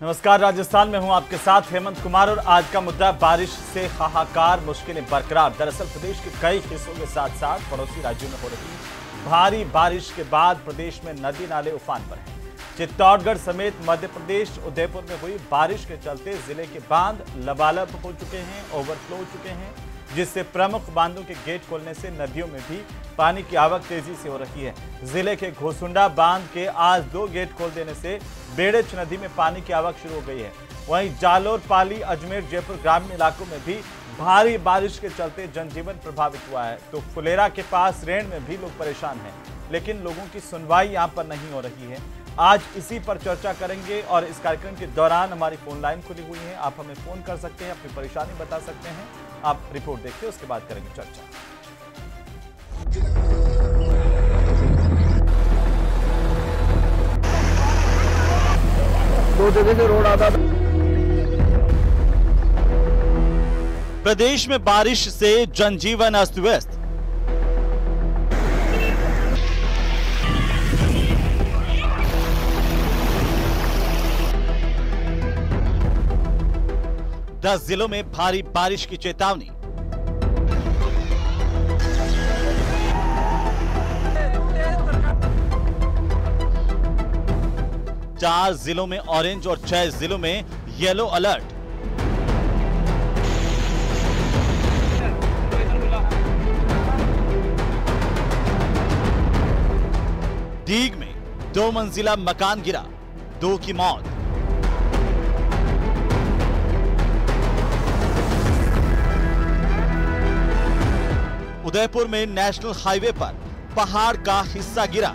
नमस्कार, राजस्थान में हूं आपके साथ हेमंत कुमार और आज का मुद्दा बारिश से हाहाकार, मुश्किलें बरकरार। दरअसल प्रदेश के कई हिस्सों के साथ साथ पड़ोसी राज्यों में हो रही भारी बारिश के बाद प्रदेश में नदी नाले उफान पर हैं। चित्तौड़गढ़ समेत मध्य प्रदेश उदयपुर में हुई बारिश के चलते जिले के बांध लबालब हो चुके हैं, ओवरफ्लो हो चुके हैं, जिससे प्रमुख बांधों के गेट खोलने से नदियों में भी पानी की आवक तेजी से हो रही है। जिले के घोसुंडा बांध के आज 2 गेट खोल देने से बेड़च नदी में पानी की आवक शुरू हो गई है। वहीं जालोर, पाली, अजमेर, जयपुर ग्रामीण इलाकों में भी भारी बारिश के चलते जनजीवन प्रभावित हुआ है। तो फुलेरा के पास रेण में भी लोग परेशान हैं, लेकिन लोगों की सुनवाई यहां पर नहीं हो रही है। आज इसी पर चर्चा करेंगे और इस कार्यक्रम के दौरान हमारी फोन लाइन खुली हुई है। आप हमें फोन कर सकते हैं, अपनी परेशानी बता सकते हैं। आप रिपोर्ट देखिए, उसके बाद करेंगे चर्चा। दो जगह से रोड आता था। प्रदेश में बारिश से जनजीवन अस्त व्यस्त। दस जिलों में भारी बारिश की चेतावनी। चार जिलों में ऑरेंज और 6 जिलों में येलो अलर्ट। डीग में 2 मंजिला मकान गिरा, 2 की मौत। उदयपुर में नेशनल हाईवे पर पहाड़ का हिस्सा गिरा।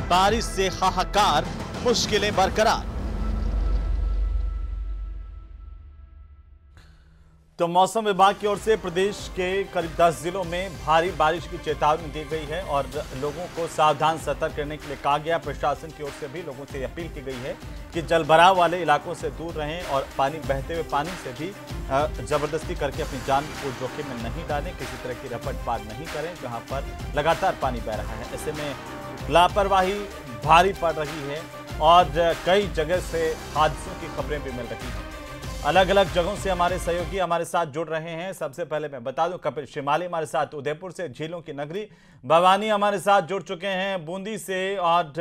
बारिश से हाहाकार, मुश्किलें बरकरार। तो मौसम विभाग की ओर से प्रदेश के करीब 10 जिलों में भारी बारिश की चेतावनी दी गई है और लोगों को सावधान सतर्क रहने के लिए कहा गया। प्रशासन की ओर से भी लोगों से अपील की गई है कि जलभराव वाले इलाकों से दूर रहें और पानी बहते हुए पानी से भी जबरदस्ती करके अपनी जान को जोखिम में नहीं डालें। किसी तरह की रपट पार नहीं करें जहां पर लगातार पानी बह रहा है। ऐसे में लापरवाही भारी पड़ रही है और कई जगह से हादसों की खबरें भी मिल रही हैं। अलग अलग जगहों से हमारे सहयोगी हमारे साथ जुड़ रहे हैं। सबसे पहले मैं बता दूं, कपिल शिमाली हमारे साथ उदयपुर से, झीलों की नगरी भवानी हमारे साथ जुड़ चुके हैं बूंदी से, और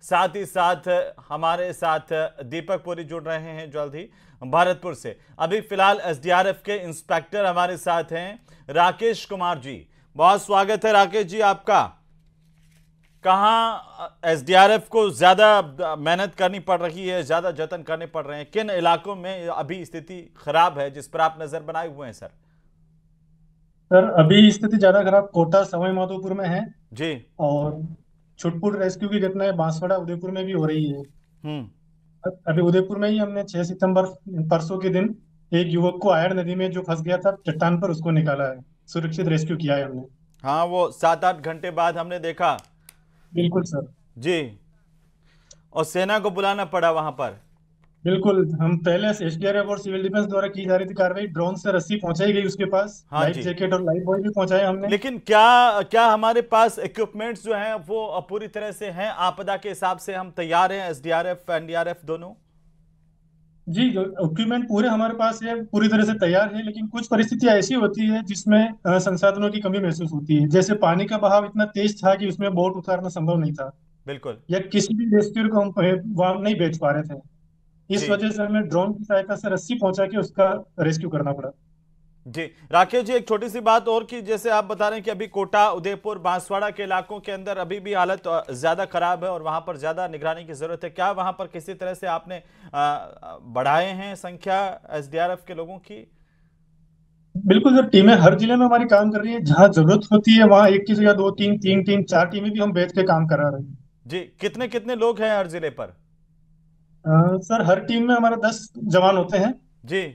साथ ही साथ हमारे साथ दीपक पुरी जुड़ रहे हैं जल्द ही भरतपुर से। अभी फिलहाल एसडीआरएफ के इंस्पेक्टर हमारे साथ हैं राकेश कुमार जी। बहुत स्वागत है राकेश जी आपका। कहाँ एसडीआरएफ को ज्यादा मेहनत करनी पड़ रही है, ज्यादा जतन करने पड़ रहे हैं? किन इलाकों में अभी स्थिति खराब है जिस पर आप नजर बनाए हुए हैं सर? सर अभी स्थिति ज्यादा खराब कोटा सवाई माधोपुर में है जी, और छुटपुट रेस्क्यू की घटनाएं बांसवाड़ा उदयपुर में भी हो रही है। अभी उदयपुर में ही हमने 6 सितंबर परसों के दिन एक युवक को आयर नदी में जो फंस गया था चट्टान पर, उसको निकाला है, सुरक्षित रेस्क्यू किया है हमने। हाँ, वो 7-8 घंटे बाद हमने देखा। बिल्कुल सर जी, और सेना को बुलाना पड़ा वहां पर। बिल्कुल, हम पहले से एसडीआरएफ और सिविल डिफेंस द्वारा की जा रही थी कार्रवाई, ड्रोन से रस्सी पहुंचाई गई उसके पास, हाँ लाइफ जी। जैकेट और लाइफ बॉय भी पहुंचाए हमने। लेकिन क्या हमारे पास इक्विपमेंट्स जो हैं वो पूरी तरह से हैं? आपदा के हिसाब से हम तैयार हैं, एसडीआरएफ एनडीआरएफ दोनों? जी, इक्विपमेंट पूरे हमारे पास है, पूरी तरह से तैयार है, लेकिन कुछ परिस्थितियां ऐसी होती है जिसमें संसाधनों की कमी महसूस होती है। जैसे पानी का बहाव इतना तेज था कि उसमें बोट उतारना संभव नहीं था, बिल्कुल या किसी भी रेस्क्यू को हम वहां नहीं भेज पा रहे थे। इस जी। वजह से हमें ड्रोन की सहायता से रस्सी पहुंचा के उसका रेस्क्यू करना पड़ा। जी राकेश जी, एक छोटी सी बात और कि जैसे आप बता रहे हैं कि अभी कोटा, उदयपुर, बांसवाड़ा के इलाकों के अंदर अभी भी हालत ज्यादा खराब है और वहां पर ज्यादा निगरानी की जरूरत है। क्या वहां पर किसी तरह से आपने बढ़ाए हैं संख्या एसडीआरएफ के लोगों की? बिल्कुल सर, टीमें हर जिले में हमारी काम कर रही है। जहां जरूरत होती है वहां एक की जगह 2 टीम, 3 टीम, 4 टीमें भी हम भेज के काम करा रहे हैं। जी, कितने कितने लोग हैं हर जिले पर? सर हर टीम में हमारा 10 जवान होते हैं, जी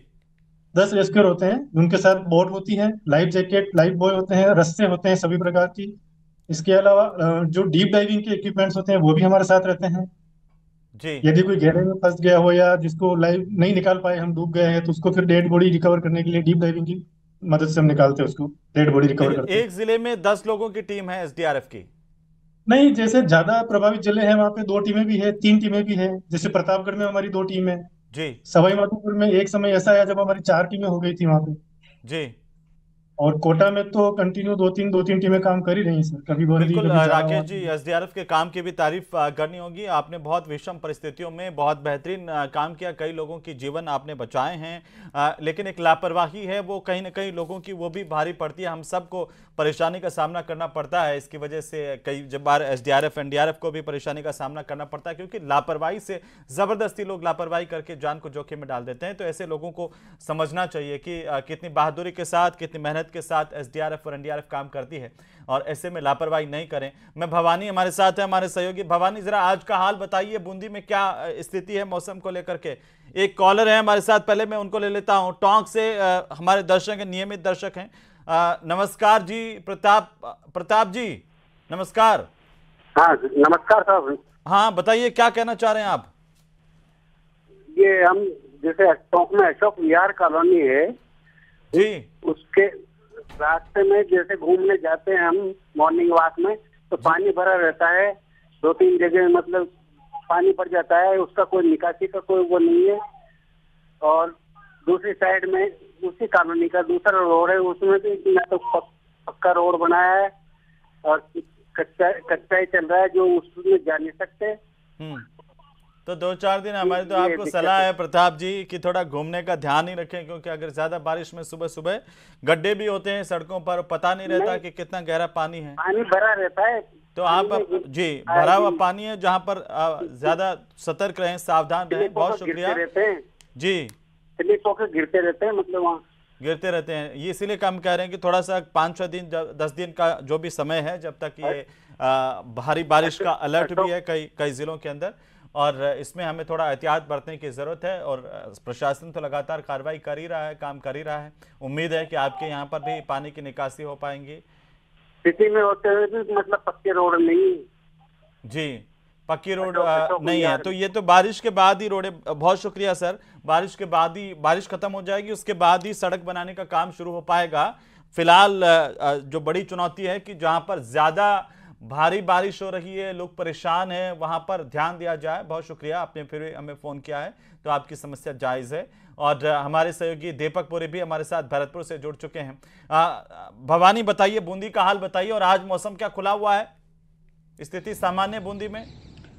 10 रेस्क्यूअर होते हैं, उनके साथ बोट होती है, लाइफ जैकेट, लाइफ बॉय होते हैं, रस्से होते हैं सभी प्रकार की। इसके अलावा जो डीप डाइविंग के इक्विपमेंट्स होते हैं वो भी हमारे साथ रहते हैं। जी यदि कोई गहरे में फंस गया हो या जिसको लाइव नहीं निकाल पाए, हम डूब गए हैं, तो उसको फिर डेड बॉडी रिकवर करने के लिए डीप डाइविंग की मदद से हम निकालते हैं, उसको डेड बॉडी रिकवर करते हैं। एक जिले में 10 लोगों की टीम है एसडीआरएफ की? नहीं, जैसे ज्यादा प्रभावित जिले हैं वहाँ पे 2 टीमें भी है, 3 टीमें भी है। जैसे प्रतापगढ़ में हमारी 2 टीम है। जी। सवाई माधोपुर में एक समय ऐसा आया जब हमारी 4 टीमें हो गई थी वहाँ पे। जी। और कोटा में तो कंटिन्यू दो तीन टीमें काम कर ही रही हैं सर, कभी बंदी बिल्कुल कभी राकेश जी, झालावाड़। एसडीआरएफ के काम की भी तारीफ करनी होगी। आपने बहुत विषम परिस्थितियों में बहुत बेहतरीन काम किया, कई लोगों की जीवन आपने बचाए हैं। लेकिन एक लापरवाही है वो कहीं ना कहीं लोगों की, वो भी भारी पड़ती है। हम सबको परेशानी का सामना करना पड़ता है इसकी वजह से। कई जब बार एसडीआरएफ एनडीआरएफ को भी परेशानी का सामना करना पड़ता है, क्योंकि लापरवाही से जबरदस्ती लोग लापरवाही करके जान को जोखिम में डाल देते हैं। तो ऐसे लोगों को समझना चाहिए कि कितनी बहादुरी के साथ, कितनी मेहनत के साथ एसडीआरएफ और एनडीआरएफ काम करती है, और ऐसे में लापरवाही नहीं करें। मैं भवानी हमारे साथ है, हमारे सहयोगी। भवानी, जरा आज का हाल बताइए, बूंदी में क्या स्थिति है मौसम को लेकर के। एक कॉलर है हमारे साथ, पहले मैं उनको ले लेता हूं। टोंक से हमारे दर्शक हैं, नियमित दर्शक हैं। नमस्कार जी, प्रताप जी, नमस्कार। हाँ नमस्कार साहब। हाँ बताइए, क्या कहना चाह रहे हैं आप? ये हम जैसे टोंक में अशोक विहार कॉलोनी है जी, उसके रास्ते में जैसे घूमने जाते हैं हम मॉर्निंग वॉक में, तो पानी भरा रहता है। 2-3 जगह मतलब पानी पड़ जाता है, उसका कोई निकासी का कोई वो नहीं है। और दूसरी साइड में उसी कॉलोनी का दूसरा रोड है, उसमें भी ना तो पक्का रोड बनाया है और कच्चा ही चल रहा है, जो उसमें जा नहीं सकते। तो 2-4 दिन हमारी तो आपको सलाह है प्रताप जी कि थोड़ा घूमने का ध्यान ही रखें, क्योंकि अगर ज्यादा बारिश में सुबह सुबह गड्ढे भी होते हैं सड़कों पर, पता नहीं रहता कि कितना गहरा पानी है। पानी भरा रहता है तो आप जी, भरा हुआ पानी है जहाँ पर ज्यादा सतर्क रहें, सावधान रहें। बहुत शुक्रिया जी। स्लिप होकर गिरते रहते हैं, मतलब वहाँ गिरते रहते हैं, ये इसीलिए हम कह रहे हैं कि थोड़ा सा 5-6 दिन 10 दिन का जो भी समय है, जब तक ये भारी बारिश का अलर्ट भी है कई जिलों के अंदर, और इसमें हमें थोड़ा एहतियात बरतने की जरूरत है। और प्रशासन तो लगातार कार्रवाई कर ही रहा है, काम कर ही रहा है। उम्मीद है कि आपके यहाँ पर भी पानी की निकासी हो पाएंगी। सिटी में होते हुए भी मतलब पक्के रोड नहीं जी, पक्की रोड नहीं है, तो ये तो बारिश के बाद ही रोड है। बहुत शुक्रिया सर। बारिश के बाद ही, बारिश खत्म हो जाएगी उसके बाद ही सड़क बनाने का काम शुरू हो पाएगा। फिलहाल जो बड़ी चुनौती है कि जहां पर ज्यादा भारी बारिश हो रही है, लोग परेशान हैं, वहां पर ध्यान दिया जाए। बहुत शुक्रिया, आपने फिर हमें फोन किया है, तो आपकी समस्या जायज है। और हमारे सहयोगी दीपक पुरी भी हमारे साथ भरतपुर से जुड़ चुके हैं। भवानी बताइए, बूंदी का हाल बताइए, और आज मौसम क्या खुला हुआ है, स्थिति सामान्य बूंदी में?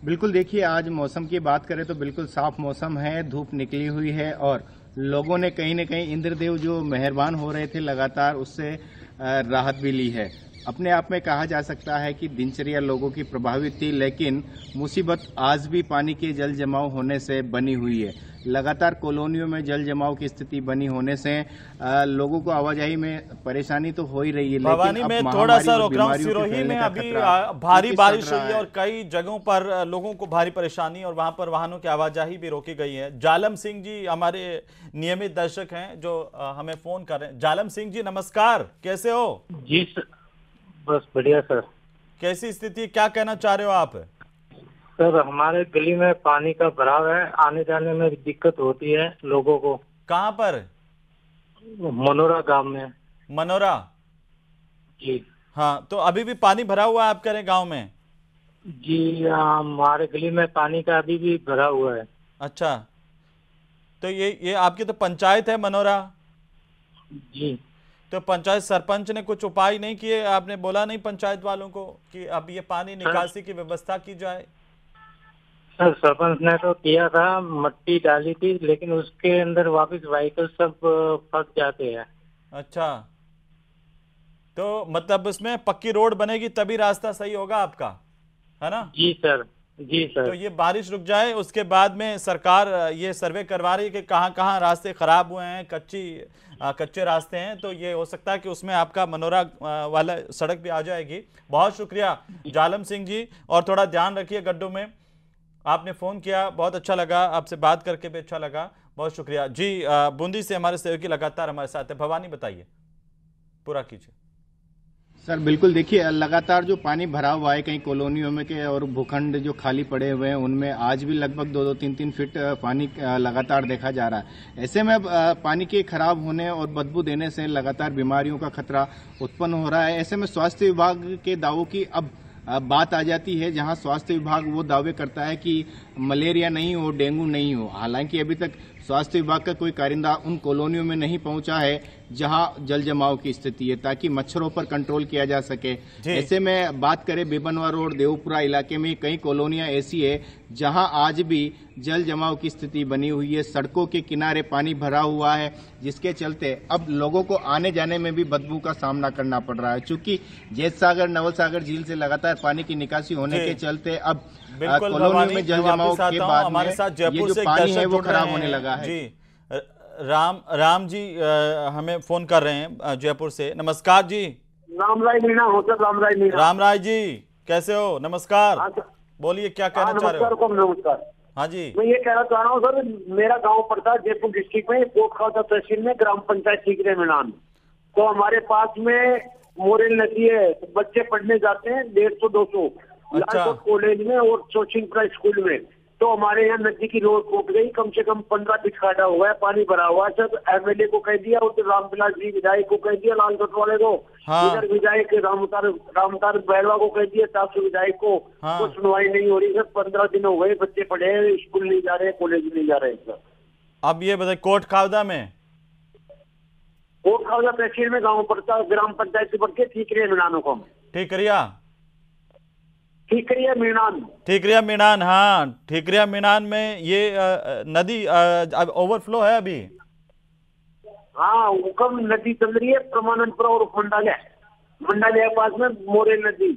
बिल्कुल, देखिए आज मौसम की बात करें तो बिल्कुल साफ मौसम है, धूप निकली हुई है और लोगों ने कहीं न कहीं इंद्रदेव जो मेहरबान हो रहे थे लगातार, उससे राहत भी ली है। अपने आप में कहा जा सकता है कि दिनचर्या लोगों की प्रभावित थी, लेकिन मुसीबत आज भी पानी के जल जमाव होने से बनी हुई है। लगातार कॉलोनियों में जल जमाव की स्थिति बनी होने से लोगों को आवाजाही में परेशानी तो हो ही रही है। भवानी में थोड़ा सा रोक रहा हूं, सिरोही में अभी भारी बारिश हुई है और कई जगहों पर लोगों को भारी परेशानी, और वहां पर वाहनों की आवाजाही भी रोकी गई है। जालम सिंह जी हमारे नियमित दर्शक हैं जो हमें फोन कर रहे हैं। जालम सिंह जी नमस्कार, कैसे हो? जी सर, बस बढ़िया सर। कैसी स्थिति, क्या कहना चाह रहे हो आप? सर हमारे गली में पानी का भराव है, आने जाने में दिक्कत होती है लोगों को। कहाँ पर? मनोरा गांव में। मनोरा? जी हाँ, तो अभी भी पानी भरा हुआ है आप कह रहे गांव में? जी, हमारे गली में पानी का अभी भी भरा हुआ है। अच्छा, तो ये आपकी तो पंचायत है मनोरा? जी। तो पंचायत सरपंच ने कुछ उपाय नहीं किए? आपने बोला नहीं पंचायत वालों को कि अब ये पानी निकासी की व्यवस्था की जाए? सर सरपंच ने तो किया था, मट्टी डाली थी, लेकिन उसके अंदर वापस व्हीकल सब फंस जाते हैं। अच्छा, तो मतलब उसमें पक्की रोड बनेगी तभी रास्ता सही होगा आपका, है ना? जी सर, जी सर। तो ये बारिश रुक जाए, उसके बाद में सरकार ये सर्वे करवा रही है कि कहाँ कहाँ रास्ते खराब हुए हैं, कच्चे रास्ते हैं, तो ये हो सकता है कि उसमें आपका मनोरा वाला सड़क भी आ जाएगी। बहुत शुक्रिया जालम सिंह जी, और थोड़ा ध्यान रखिए गड्ढों में। आपने फोन किया, बहुत अच्छा लगा, आपसे बात करके भी अच्छा लगा, बहुत शुक्रिया जी। बूंदी से हमारे सहयोगी लगातार हमारे साथ है। भवानी बताइए, पूरा कीजिए। सर बिल्कुल, देखिए लगातार जो पानी भरा हुआ है कई कॉलोनियों में के, और भूखंड जो खाली पड़े हुए हैं उनमें आज भी लगभग 2-2, 3-3 फीट पानी लगातार देखा जा रहा है। ऐसे में पानी के खराब होने और बदबू देने से लगातार बीमारियों का खतरा उत्पन्न हो रहा है। ऐसे में स्वास्थ्य विभाग के दावों की अब बात आ जाती है, जहां स्वास्थ्य विभाग वो दावे करता है कि मलेरिया नहीं हो, डेंगू नहीं हो। हालांकि अभी तक स्वास्थ्य विभाग का कोई कारिंदा उन कॉलोनियों में नहीं पहुंचा है जहां जल जमाव की स्थिति है, ताकि मच्छरों पर कंट्रोल किया जा सके। ऐसे में बात करें बेबनवा रोड देवपुरा इलाके में कई कॉलोनियां ऐसी है जहां आज भी जल जमाव की स्थिति बनी हुई है। सड़कों के किनारे पानी भरा हुआ है, जिसके चलते अब लोगों को आने जाने में भी बदबू का सामना करना पड़ रहा है। चूंकि जैत सागर नवल सागर झील से लगातार पानी की निकासी होने के चलते अब कॉलोनियों में जल जमाव के बाद हमारे साथ ये जयपुर जो से पानी है वो खराब होने लगा है। जी राम जी हमें फोन कर रहे हैं जयपुर से। नमस्कार जी। रामराय मीणा हो सर, रामराय मीणा। रामराय जी कैसे हो? नमस्कार, बोलिए क्या कहना चाह रहे हो? नमस्कार। हाँ जी, मैं ये कहना चाह रहा हूँ सर, मेरा गांव पड़ता है जयपुर डिस्ट्रिक्ट में, कोटखाता तहसील में, ग्राम पंचायत सीकरे मीणान। तो हमारे पास में मोरेल नदी है, तो बच्चे पढ़ने जाते हैं 150-200 लालकोट कॉलेज में और चोचिंगपुरा स्कूल में। तो हमारे यहाँ नदी की रोड टूट गई, कम से कम 15 फीट खाड़ा हुआ है, पानी भरा हुआ है सर। एमएलए को कह दिया, उधर रामविलास जी विधायक को कह दिया, लालकोट वाले को, इधर विधायक रामतार बैलवा को कह दिया, चासू विधायक को, तो सुनवाई नहीं हो रही सर। 15 दिन हो गए, बच्चे पढ़े हैं, स्कूल नहीं जा रहे, कॉलेज नहीं जा रहे सर। अब ये बताइए कोटखावदा तहसील में गाँव पड़ता है, ग्राम पंचायत से बढ़ के ठीकरिया मीणान को। ठीकरिया मीणान, हाँ ठीकरिया मीणान में ये नदी ओवरफ्लो है अभी। हाँ, हुकम नदी चल रही है, प्रमानंदपुरा और मंडालिया के पास में मोरेल नदी।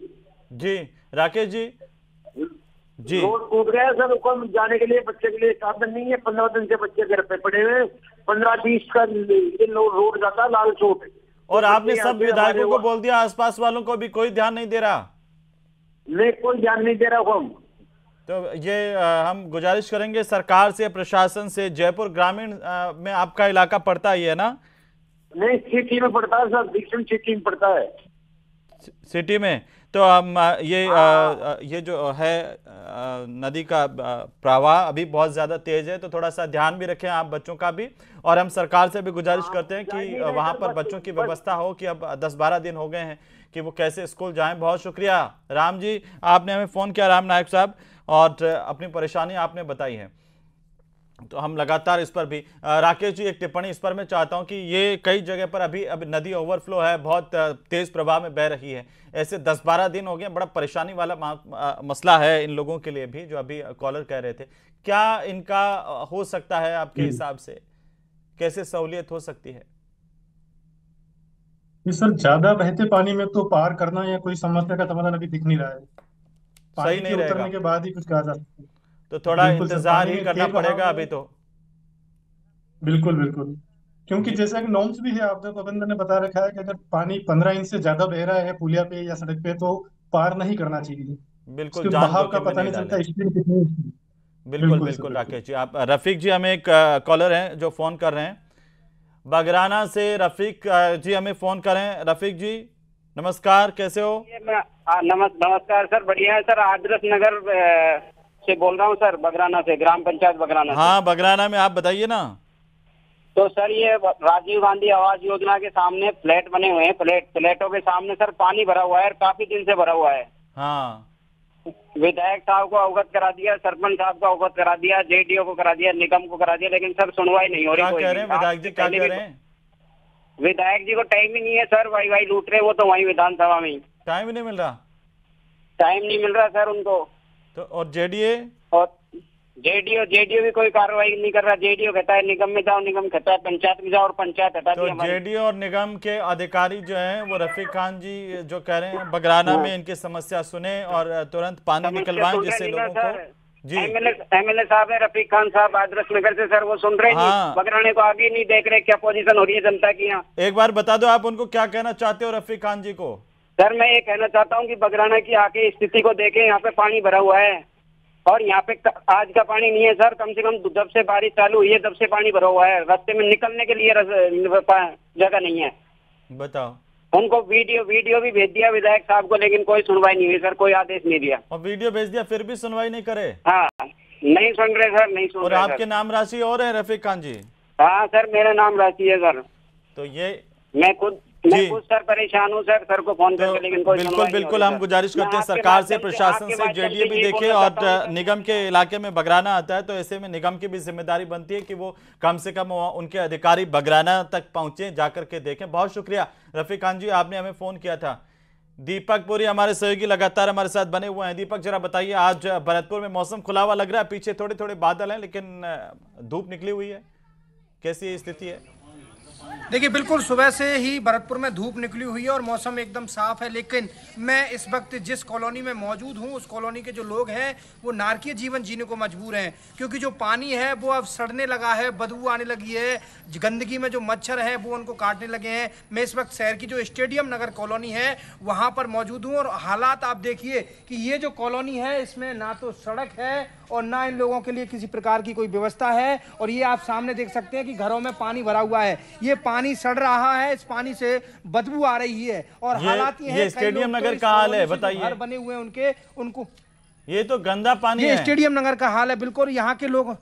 जी राकेश जी रोड टूट गया सर, हुकम जाने के लिए बच्चे के लिए साधन नहीं है। 15 दिन से बच्चे घर पे पड़े हुए, 15-20 का ये रोड जाता है लाल चौक। और आपने सब विधायकों को बोल दिया, आसपास वालों को भी कोई ध्यान नहीं दे रहा? नहीं, कोई ध्यान नहीं दे रहा हम। तो ये हम गुजारिश करेंगे सरकार से, प्रशासन से। जयपुर ग्रामीण में आपका इलाका पड़ता ही है ना? नहीं, सिटी में पड़ता है सर, दीक्षण सिटी में पड़ता है। सिटी में तो हम ये जो है नदी का प्रवाह अभी बहुत ज्यादा तेज है, तो थोड़ा सा ध्यान भी रखें आप बच्चों का भी। और हम सरकार से भी गुजारिश करते हैं कि वहां पर बच्चों की व्यवस्था हो, कि अब 10-12 दिन हो गए हैं कि वो कैसे स्कूल जाएं। बहुत शुक्रिया राम जी, आपने हमें फोन किया, राम नायक साहब, और अपनी परेशानी आपने बताई है। तो हम लगातार इस पर भी राकेश जी एक टिप्पणी इस पर मैं चाहता हूं कि ये कई जगह पर अभी नदी ओवरफ्लो है, बहुत तेज प्रवाह में बह रही है। ऐसे 10-12 दिन हो गए, बड़ा परेशानी वाला मसला है इन लोगों के लिए भी, जो अभी कॉलर कह रहे थे। क्या इनका हो सकता है आपके हिसाब से, कैसे सहूलियत हो सकती है? सर, ज्यादा बहते पानी में तो पार करना या कोई समस्या का समाधान अभी दिख नहीं रहा है। सही नहीं रहेगा, उतरने के बाद ही कुछ कहा जा सकता है। तो थोड़ा इंतजार ही करना पड़ेगा अभी तो। बिल्कुल, क्योंकि जैसा कि नॉर्म्स भी है, आपदा प्रबंधन ने बता रखा है कि अगर पानी 15 इंच से ज्यादा बह रहा है पुलिया पे या सड़क पे, तो पार नहीं करना चाहिए। बिल्कुल, बहाव का पता नहीं चलता, स्पीड कितनी। बिल्कुल राकेश जी। आप रफीक जी, हमें एक कॉलर हैं जो फोन कर रहे हैं बगराना से। रफीक जी हमें फोन करें। रफीक जी नमस्कार, कैसे हो? नमस्कार सर, बढ़िया है सर। आदर्श नगर से बोल रहा हूँ सर, बगराना से, ग्राम पंचायत बगराना। हाँ, बगराना में, आप बताइए ना। तो सर ये राजीव गांधी आवास योजना के सामने फ्लैट बने हुए हैं, फ्लैटों के सामने सर पानी भरा हुआ है, काफी दिन से भरा हुआ है। हाँ, विधायक साहब को अवगत करा दिया, सरपंच साहब को अवगत करा दिया, जेडीओ को करा दिया, निगम को करा दिया, लेकिन सर सुनवाई नहीं हो रही। क्या कह रहे हैं विधायक जी, क्या कह रहे हैं? विधायक जी को टाइम ही नहीं है सर, वाई लूट रहे वो तो वही विधानसभा में। टाइम नहीं मिल रहा? टाइम नहीं मिल रहा सर उनको। तो और जेडीए भी कोई कार्रवाई नहीं कर रहा। जेडीओ कहता है निगम में जाओ, निगम कहता है पंचायत में जाओ, और पंचायत हटा दी। तो जेडीओ और निगम के अधिकारी जो हैं वो रफीक खान जी जो कह रहे हैं बगराना में इनकी समस्या सुने और तुरंत पानी निकलवाएं, जिससे लोगों को। जी, एमएलए साहब है रफीक खान साहब आदर्श नगर से सर, वो सुन रहे हैं, बगराने को आगे नहीं देख रहे क्या पोजीशन हो रही है जनता की यहाँ। एक बार बता दो आप उनको क्या कहना चाहते हो रफीक खान जी को? सर मैं ये कहना चाहता हूँ कि बगराना की आके स्थिति को देखें, यहाँ पे पानी भरा हुआ है और यहाँ पे आज का पानी नहीं है सर, कम से कम जब से बारिश चालू हुई है तब से पानी भरा हुआ है, रास्ते में निकलने के लिए जगह नहीं है। बताओ, उनको वीडियो भी भेज दिया विधायक साहब को, लेकिन कोई सुनवाई नहीं हुई सर, कोई आदेश नहीं दिया। और वीडियो भेज दिया फिर भी सुनवाई नहीं करे? हाँ, नहीं सुन रहे सर, नहीं सुन रहे। और आपके नाम राशि और है रफीक खान जी? हाँ सर, मेरा नाम राशि है सर। तो ये मैं खुद मैं जी। खुद सर परेशान हूँ सर को फोन तो करके, लेकिन कोई बिल्कुल सुनवाई नहीं बिल्कुल हो हम रही, गुजारिश सर। करते हैं मैं आपके सरकार से, माध्यम प्रशासन आपके से, माध्यम जेडीए भी यही देखे, बोलना चाहता हूँ और सर। निगम के इलाके में बगराना आता है, तो ऐसे में निगम की भी जिम्मेदारी बनती है कि वो कम से कम उनके अधिकारी बगराना तक पहुंचे, जाकर के देखें। बहुत शुक्रिया रफीक खान जी, आपने हमें फोन किया था। दीपक पुरी हमारे सहयोगी लगातार हमारे साथ बने हुए हैं। दीपक, जरा बताइए, आज भरतपुर में मौसम खुला हुआ लग रहा है, पीछे थोड़े थोड़े बादल हैं लेकिन धूप निकली हुई है, कैसी स्थिति है? देखिए, बिल्कुल सुबह से ही भरतपुर में धूप निकली हुई है और मौसम एकदम साफ है, लेकिन मैं इस वक्त जिस कॉलोनी में मौजूद हूं, उस कॉलोनी के जो लोग हैं वो नारकीय जीवन जीने को मजबूर हैं, क्योंकि जो पानी है वो अब सड़ने लगा है, बदबू आने लगी है, गंदगी में जो मच्छर हैं वो उनको काटने लगे हैं। मैं इस वक्त शहर की जो स्टेडियम नगर कॉलोनी है वहां पर मौजूद हूं और हालात आप देखिए कि ये जो कॉलोनी है इसमें ना तो सड़क है और ना इन लोगों के लिए किसी प्रकार की कोई व्यवस्था है। और ये आप सामने देख सकते हैं कि घरों में पानी भरा हुआ है, ये पानी सड़ रहा है, इस पानी से बदबू आ रही है। और हालात ये है, स्टेडियम नगर का हाल है, बताइए। घर बने हुए हैं उनको ये तो गंदा पानी है। ये स्टेडियम नगर का हाल है, बिल्कुल यहाँ के लोग,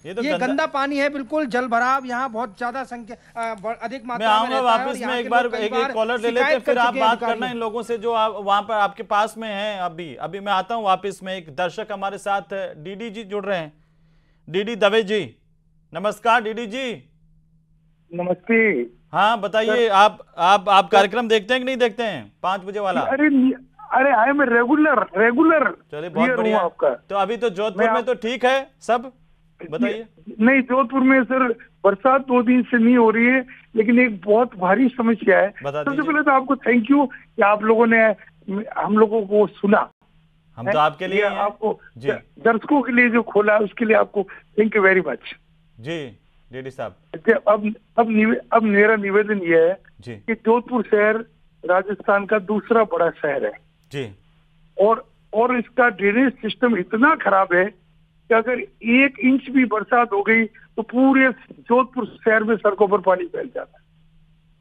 ये गंदा पानी है, बिल्कुल जल भराव यहाँ बहुत ज्यादा संख्या अधिक मात्रा में रहता है। वापस में एक बार एक कॉलर ले लेते हैं, फिर आप बात करना इन लोगों से जो वहां पर आपके पास में हैं। अभी मैं आता हूं वापस में। एक दर्शक हमारे साथ डीडी जी जुड़ रहे हैं, डीडी दवे जी। नमस्कार डीडी जी। नमस्ते। हाँ बताइए, आप कार्यक्रम देखते हैं कि नहीं देखते हैं 5 बजे वाला? अरे आई एम रेगुलर। चलिए बहुत बढ़िया आपका। तो अभी तो जोधपुर में तो ठीक है सब, बताइए। नहीं, जोधपुर में सर बरसात 2 दिन से नहीं हो रही है, लेकिन एक बहुत भारी समस्या है। सबसे पहले तो आपको थैंक यू कि आप लोगों ने हम लोगों को सुना। हम तो आपके लिए आपको दर्शकों के लिए जो खोला उसके लिए आपको thank you very much ji DD साहब। अब मेरा निवेदन यह है जी कि जोधपुर शहर राजस्थान का दूसरा बड़ा शहर है जी, और इसका ड्रेनेज सिस्टम इतना खराब है कि अगर 1 इंच भी बरसात हो गई तो पूरे जोधपुर शहर में सड़कों पर पानी फैल जाता है।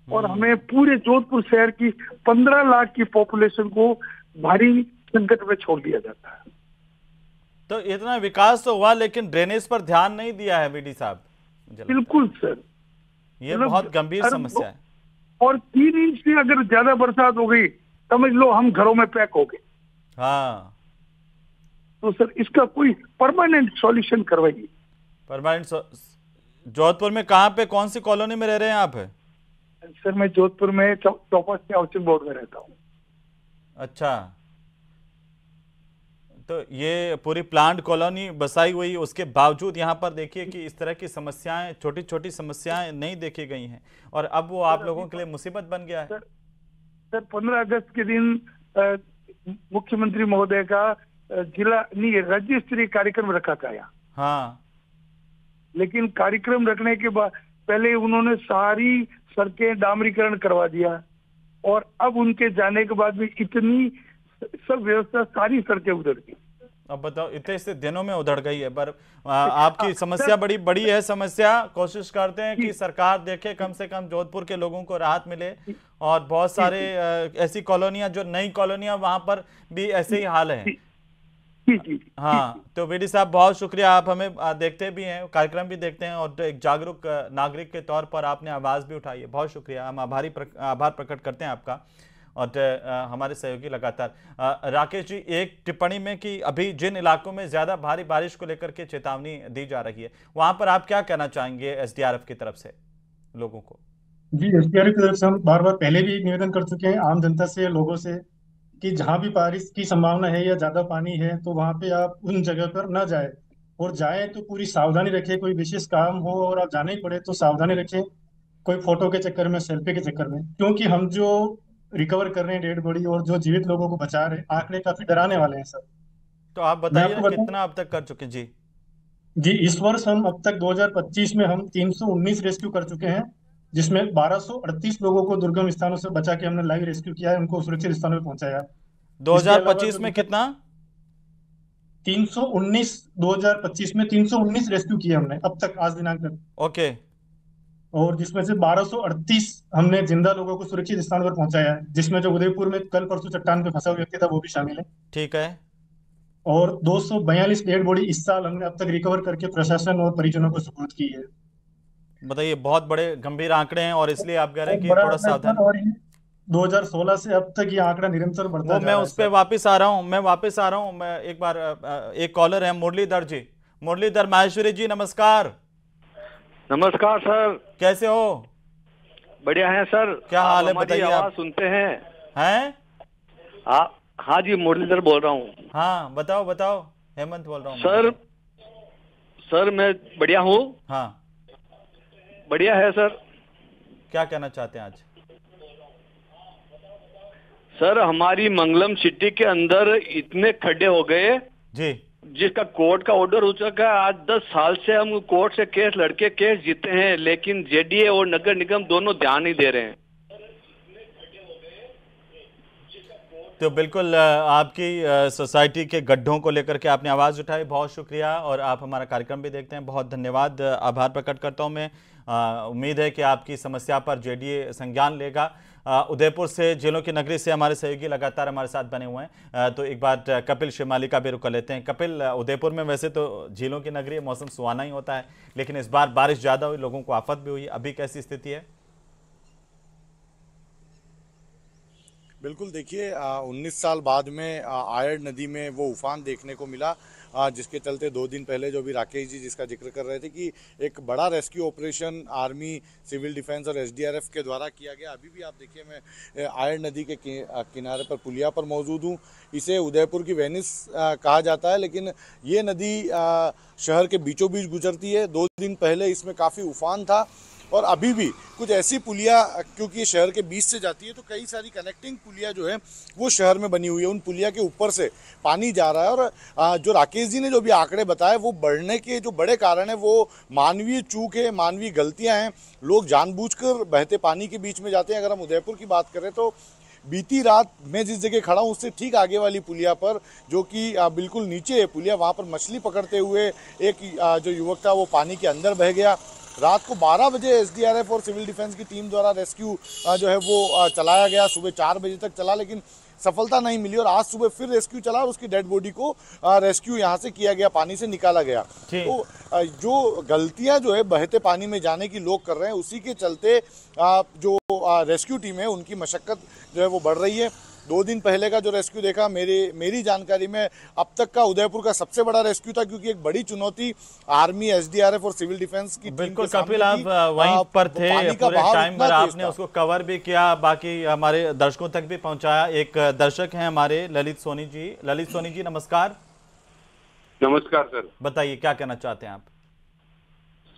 और हमें पूरे जोधपुर शहर की 15 लाख की पॉपुलेशन को भारी संकट में छोड़ दिया जाता है। तो इतना विकास तो हुआ लेकिन ड्रेनेज पर ध्यान नहीं दिया है बीडी साहब। बिल्कुल सर, ये बहुत गंभीर समस्या है। और 3 इंच से अगर ज्यादा बरसात हो गई समझ लो हम घरों में पैक हो गए। हाँ, तो सर इसका कोई परमानेंट सॉल्यूशन करवाइए। परमानेंट जोधपुर में कहाँ पे, कौन सी कॉलोनी में रह रहे हैं आप? सर मैं जोधपुर में चौपासी हाउसिंग बोर्ड में रहता हूँ। अच्छा, तो ये पूरी प्लांट कॉलोनी बसाई हुई, उसके बावजूद यहाँ पर देखिए कि इस तरह की समस्याएं, छोटी छोटी समस्याएं नहीं देखी गई हैं और अब वो आप लोगों के लिए मुसीबत बन गया है। सर 15 अगस्त के दिन मुख्यमंत्री महोदय का राज्य स्तरीय कार्यक्रम रखा था यहाँ। हाँ, लेकिन कार्यक्रम रखने के बाद पहले उन्होंने सारी सड़कें डामरीकरण करवा दिया और अब उनके जाने के बाद भी इतनी सब व्यवस्था, सारी सड़कें उधड़ गई। अब बताओ, इतने से दिनों में उधड़ गई है। पर आपकी समस्या बड़ी बड़ी है समस्या। कोशिश करते हैं कि सरकार देखे, कम से कम जोधपुर के लोगों को राहत मिले। और बहुत सारे ऐसी कॉलोनियां, जो नई कॉलोनियां, वहां पर भी ऐसे ही हाल है। हाँ, तो बीडी साहब बहुत शुक्रिया, आप हमें देखते भी हैं, कार्यक्रम भी देखते हैं और एक जागरूक नागरिक के तौर पर आपने आवाज भी उठाई है। बहुत शुक्रिया, हम आभार प्रकट करते हैं आपका। और हमारे सहयोगी लगातार राकेश जी, एक टिप्पणी में कि अभी जिन इलाकों में ज्यादा भारी बारिश को लेकर के चेतावनी दी जा रही है, वहां पर आप क्या कहना चाहेंगे एसडीआरएफ की तरफ से लोगों को? जी, एसडीआरएफ की तरफ से हम बार बार पहले भी निवेदन कर चुके हैं आम जनता से, लोगों से, कि जहां भी बारिश की संभावना है या ज्यादा पानी है तो वहां पे आप उन जगह पर न जाए, और जाए तो पूरी सावधानी रखें। कोई विशेष काम हो और आप जाना ही पड़े तो सावधानी रखें, कोई फोटो के चक्कर में, सेल्फी के चक्कर में, क्योंकि हम जो रिकवर कर रहे हैं डेड बॉडी और जो जीवित लोगों को बचा रहे हैं, आंकड़े काफी डराने वाले हैं सर। तो आप बताइए कितना अब तक कर चुके? जी, इस वर्ष हम अब तक 2025 में हम 319 रेस्क्यू कर चुके हैं, जिसमें 1238 लोगों को दुर्गम स्थानों से बचा के हमने लाइव रेस्क्यू किया है, उनको सुरक्षित स्थानों में पहुंचाया। 2025 में कितना? 2025 में 319 रेस्क्यू किए हमने अब तक, आज दिनांक तक। ओके। और जिसमें से 1238 हमने जिंदा लोगों को सुरक्षित स्थान पर पहुंचाया है, जिसमें जो उदयपुर में कल परसों चट्टान पे फंसा व्यक्ति था वो भी शामिल है। ठीक है। और 242 डेड बॉडी इस साल हमने अब तक रिकवर करके प्रशासन और परिजनों को सुपुर्द की है। बताइए, बहुत बड़े गंभीर आंकड़े हैं और इसलिए आप कह रहे हैं कि बहुत बड़ा थोड़ा आंकड़ा है सावधान। सर, और ये 2016 से अब तक ये आंकड़ा निरंतर बढ़ता वो जा मैं रहा है उस पर सर। वापस आ रहा हूँ, मैं एक बार एक कॉलर है मुरलीधर जी। मुरलीधर माहेश्वरी जी, नमस्कार। नमस्कार सर, कैसे हो? बढ़िया है सर। क्या हाल है, हमारी बताइए। आवाज आप सुनते हैं? हैं? हाँ जी, मुरलीधर बोल रहा हूँ। हाँ, बताओ। हेमंत बोल रहा हूँ सर मैं बढ़िया हूँ। हाँ, बढ़िया है सर। क्या कहना चाहते हैं आज? सर हमारी मंगलम सिटी के अंदर इतने खड्डे हो गए जी, जिसका कोर्ट का ऑर्डर हो चुका है। आज 10 साल से हम कोर्ट से केस लड़के केस जीते हैं, लेकिन जेडीए और नगर निगम दोनों ध्यान नहीं दे रहे हैं। तो बिल्कुल आपकी सोसाइटी के गड्ढों को लेकर के आपने आवाज़ उठाई, बहुत शुक्रिया। और आप हमारा कार्यक्रम भी देखते हैं, बहुत धन्यवाद। आभार प्रकट करता हूं मैं। उम्मीद है कि आपकी समस्या पर जेडीए संज्ञान लेगा। उदयपुर से, जेलों की नगरी से हमारे सहयोगी लगातार हमारे साथ बने हुए हैं। तो एक बार कपिल शिमाली का भी रुख कर लेते हैं। कपिल, उदयपुर में वैसे तो झीलों की नगरी, मौसम सुहाना ही होता है, लेकिन इस बार बारिश ज़्यादा हुई, लोगों को आफत भी हुई। अभी कैसी स्थिति है? बिल्कुल, देखिए 19 साल बाद में आयड़ नदी में वो उफान देखने को मिला, जिसके चलते 2 दिन पहले जो भी राकेश जी जिसका जिक्र कर रहे थे कि एक बड़ा rescue operation army, civil defence और एसडीआरएफ के द्वारा किया गया। अभी भी आप देखिए, मैं आयड़ नदी के किनारे पर, पुलिया पर मौजूद हूँ। इसे उदयपुर की वेनिस कहा जाता है, लेकिन ये नदी शहर के बीचों बीच गुजरती है। 2 दिन पहले इसमें काफ़ी उफान था और अभी भी कुछ ऐसी पुलिया, क्योंकि ये शहर के बीच से जाती है, तो कई सारी कनेक्टिंग पुलिया जो है वो शहर में बनी हुई है। उन पुलिया के ऊपर से पानी जा रहा है। और जो राकेश जी ने जो भी आंकड़े बताए, वो बढ़ने के जो बड़े कारण है वो मानवीय चूक है, मानवीय गलतियां हैं। लोग जानबूझकर बहते पानी के बीच में जाते हैं। अगर हम उदयपुर की बात करें तो बीती रात मैं जिस जगह खड़ा हूँ उससे ठीक आगे वाली पुलिया पर, जो कि बिल्कुल नीचे है पुलिया, वहाँ पर मछली पकड़ते हुए एक जो युवक था वो पानी के अंदर बह गया। रात को 12 बजे एसडीआरएफ और सिविल डिफेंस की टीम द्वारा रेस्क्यू जो है वो चलाया गया। सुबह 4 बजे तक चला, लेकिन सफलता नहीं मिली। और आज सुबह फिर रेस्क्यू चला और उसकी डेड बॉडी को रेस्क्यू यहाँ से किया गया, पानी से निकाला गया। तो जो गलतियां जो है बहते पानी में जाने की लोग कर रहे हैं, उसी के चलते जो रेस्क्यू टीम है उनकी मशक्कत जो है वो बढ़ रही है। 2 दिन पहले का जो रेस्क्यू देखा, मेरी जानकारी में अब तक का उदयपुर का सबसे बड़ा रेस्क्यू था, क्योंकि एक बड़ी चुनौती आर्मी, एसडीआरएफ और सिविल डिफेंस की बिल्कुल कपिल, आप वहीं पर थे पूरे टाइम पर, आपने उसको कवर भी किया, बाकी हमारे दर्शकों तक भी पहुंचाया। एक दर्शक हैं हमारे, ललित सोनी जी। ललित सोनी जी, नमस्कार। नमस्कार सर। बताइए, क्या कहना चाहते हैं आप?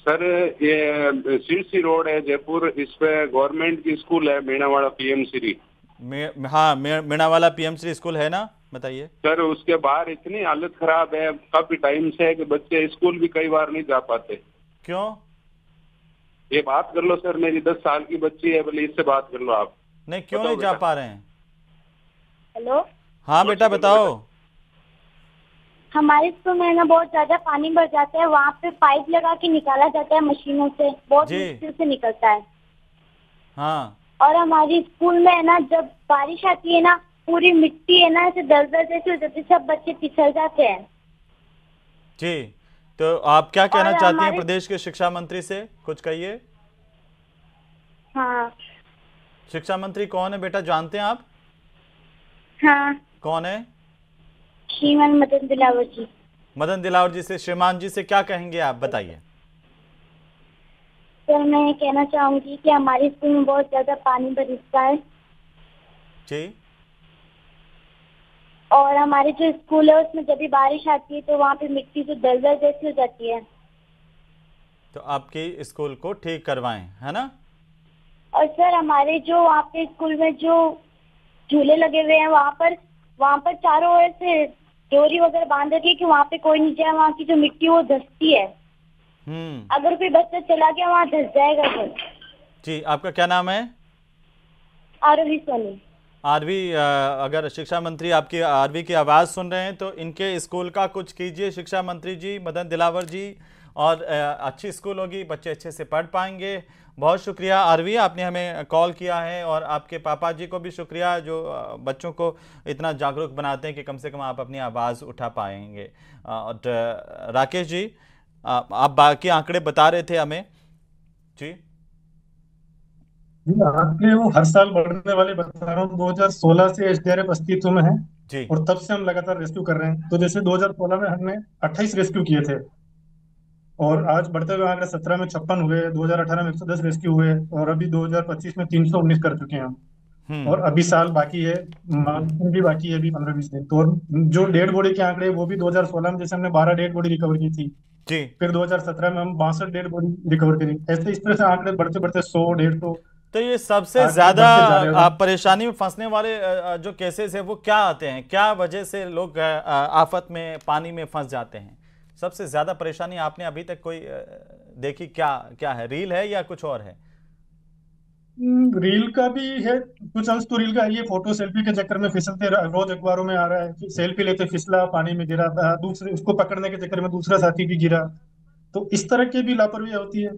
सर, ये सीसी रोड है जयपुर, इस पे गवर्नमेंट की स्कूल है, मीणावाड़ा पीएमश्री। हाँ, मीणावाला पीएमश्री स्कूल है ना, बताइए। सर, उसके बाहर इतनी हालत खराब है काफी टाइम से कि बच्चे स्कूल भी कई बार नहीं जा पाते। क्यों? ये बात कर लो सर, मेरी 10 साल की बच्ची है, बोले इससे बात कर लो आप। नहीं, क्यों नहीं जा पा रहे हैं? हेलो, हाँ बेटा बताओ। हमारे स्कूल में ना बहुत ज्यादा पानी भर जाता है, वहाँ पे पाइप लगा के निकाला जाता है मशीनों से, बहुत मुश्किल से निकलता है। हाँ, और हमारी स्कूल में है ना, जब बारिश आती है ना, पूरी मिट्टी है ना ऐसे दलदल जैसे हो जाती है, सब बच्चे फिसल जाते हैं। जी, तो आप क्या कहना चाहती हैं प्रदेश के शिक्षा मंत्री से? कुछ कहिए। हाँ, शिक्षा मंत्री कौन है बेटा, जानते हैं आप? हाँ, कौन है? श्रीमान मदन दिलावर जी। मदन दिलावर जी से, श्रीमान जी से क्या कहेंगे आप, बताइए। सर, मैं कहना चाहूंगी कि हमारे स्कूल में बहुत ज्यादा पानी बरसता है जी, और हमारे जो स्कूल है उसमें जब भी बारिश आती है तो वहाँ पे मिट्टी से दलदल जैसी हो जाती है। तो आपके स्कूल को ठीक करवाएं, है ना? और सर, हमारे जो वहाँ पे स्कूल में जो झूले लगे हुए हैं, वहाँ पर चारों ओर से डोरी वगैरह बांध रखी है कि वहाँ पे कोई नहीं जाए, वहाँ की जो मिट्टी वो धंसती है। अगर कोई बच्चा चला गया वहाँ धंस जाएगा सर। जी, आपका क्या नाम है? आरवी सोनी। आरवी, अगर शिक्षा मंत्री आपकी आरवी की आवाज़ सुन रहे हैं तो इनके स्कूल का कुछ कीजिए शिक्षा मंत्री जी, मदन दिलावर जी, और अच्छी स्कूल होगी, बच्चे अच्छे से पढ़ पाएंगे। बहुत शुक्रिया आरवी, आपने हमें कॉल किया है, और आपके पापा जी को भी शुक्रिया जो बच्चों को इतना जागरूक बनाते हैं कि कम से कम आप अपनी आवाज़ उठा पाएंगे। और राकेश जी, आप बाकी आंकड़े बता रहे थे हमें, जी आंकड़े वो हर साल बढ़ने वाले बता रहा हूँ। 2016 से एसडीआरएफ अस्तित्व में है जी। और तब से हम लगातार रेस्क्यू कर रहे हैं। तो जैसे 2016 में हमने 28 रेस्क्यू किए थे और आज बढ़ते हुए आंकड़े 17 में 56 हुए, 2018 में 110 रेस्क्यू हुए और अभी 2025 में 319 कर चुके हैं हम। और अभी साल बाकी है, मानसून भी बाकी है अभी 15-20 दिन। तो जो डेड बॉडी के आंकड़े वो भी 2016 में जैसे हमने 12 डेड बॉडी रिकवर की थी जी, फिर 2017 में हम 62 डेड बॉडी रिकवर करी। ऐसे इस तरह से आंकड़े बढ़ते बढ़ते 100, 150। तो ये सबसे ज्यादा परेशानी में फंसने वाले जो केसेस है वो क्या आते हैं, क्या वजह से लोग आफत में पानी में फंस जाते हैं? सबसे ज्यादा परेशानी आपने अभी तक कोई देखी क्या क्या है? रील है या कुछ और है? रील का भी है कुछ अंश, तो रील का ये फोटो सेल्फी के चक्कर में फिसलते रोज अखबारों में आ रहा है, सेल्फी लेते फिसला पानी में गिरा था, दूसरे उसको पकड़ने के चक्कर में दूसरा साथी भी गिरा। तो इस तरह की भी लापरवाही होती है।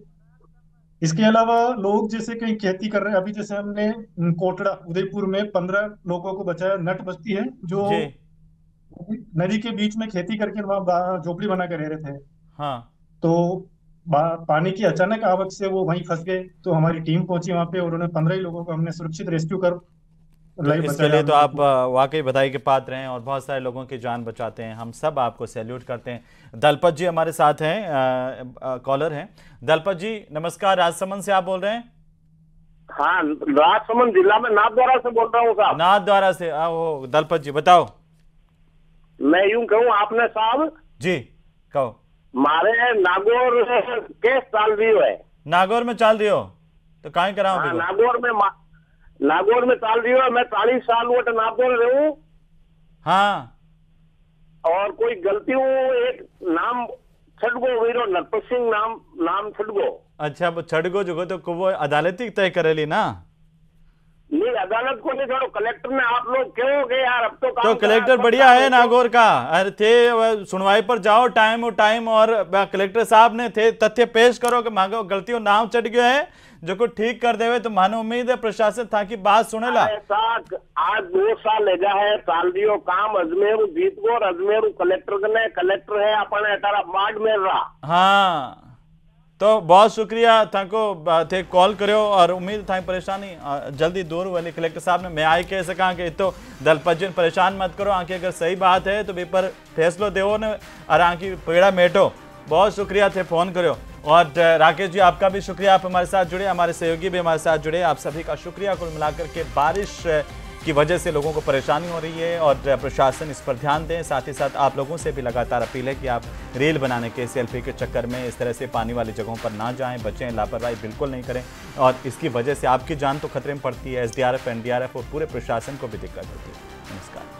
इसके अलावा लोग जैसे कहीं खेती कर रहे हैं, अभी जैसे हमने कोटड़ा उदयपुर में 15 लोगों को बचाया। नट बस्ती है जो नदी के बीच में खेती करके वहां झोपड़ी बना कर रह रहे थे। हाँ। तो पानी की अचानक आवक से वो वहीं फंस गए। तो हमारी टीम पहुंची वहां पे और उन्होंने 15 ही लोगों को हमने सुरक्षित रेस्क्यू कर तो इसके लिए तो आप वाकई बधाई के पात्र हैं और बहुत सारे लोगों की जान बचाते हैं। हम सब आपको सैल्यूट करते हैं। दलपत जी हमारे साथ हैं, कॉलर हैं। दलपत जी नमस्कार, राजसमंद से आप बोल रहे हैं? हाँ, राजसमंद जिला में नाथद्वारा से बोल रहा हूँ साहब। नाथद्वारा से आओ दलपत जी, बताओ। मैं यूं कहूँ आपने साहब जी, कहो। मारे नागौर केस चाल रही है। नागौर में चाल रही हो तो कहाँ कराऊं? हाँ, नागौर में चाल रही हो। मैं 40 साल वोट नागौर रहूं। हाँ। और कोई गलती हो एक नाम छड़गो वीरो नरपत सिंह नाम छड़गो। अच्छा, वो छड़गो जो तो वो अदालती तय करेली ना? नहीं, अदालत को नहीं छोड़ो, कलेक्टर ने आप लोग क्यों गए यार? अब तो कलेक्टर बढ़िया है नागौर का। अरे थे सुनवाई पर जाओ टाइम और कलेक्टर साहब ने थे तथ्य पेश करो कि मांगो गलतियों नाम चढ़ गया है जो को ठीक कर देवे। तो मानो उम्मीद है प्रशासन था कि बात सुनेला। आज 2 साल ले जा है चाल दियो काम अजमेर जीत को और अजमेर कलेक्टर है अपने तारा बाढ़ में रहा। हाँ, तो बहुत शुक्रिया थाको थे कॉल करो और उम्मीद था परेशानी जल्दी दूर वाली कलेक्टर साहब ने मैं आई कह सका कि तो दलपत जी परेशान मत करो, आंकी अगर सही बात है तो पेपर फैसलो देवो ने और आंकी पेड़ा मेटो। बहुत शुक्रिया थे फोन करो। और राकेश जी आपका भी शुक्रिया, आप हमारे साथ जुड़े, हमारे सहयोगी भी हमारे साथ जुड़े। आप सभी का शुक्रिया। कुल मिलाकर के बारिश की वजह से लोगों को परेशानी हो रही है और प्रशासन इस पर ध्यान दें। साथ ही साथ आप लोगों से भी लगातार अपील है कि आप रील बनाने के सेल्फी के चक्कर में इस तरह से पानी वाली जगहों पर ना जाएं, बचें, लापरवाही बिल्कुल नहीं करें। और इसकी वजह से आपकी जान तो खतरे में पड़ती है, एसडीआरएफ, एनडीआरएफ और पूरे प्रशासन को भी दिक्कत होती है। नमस्कार।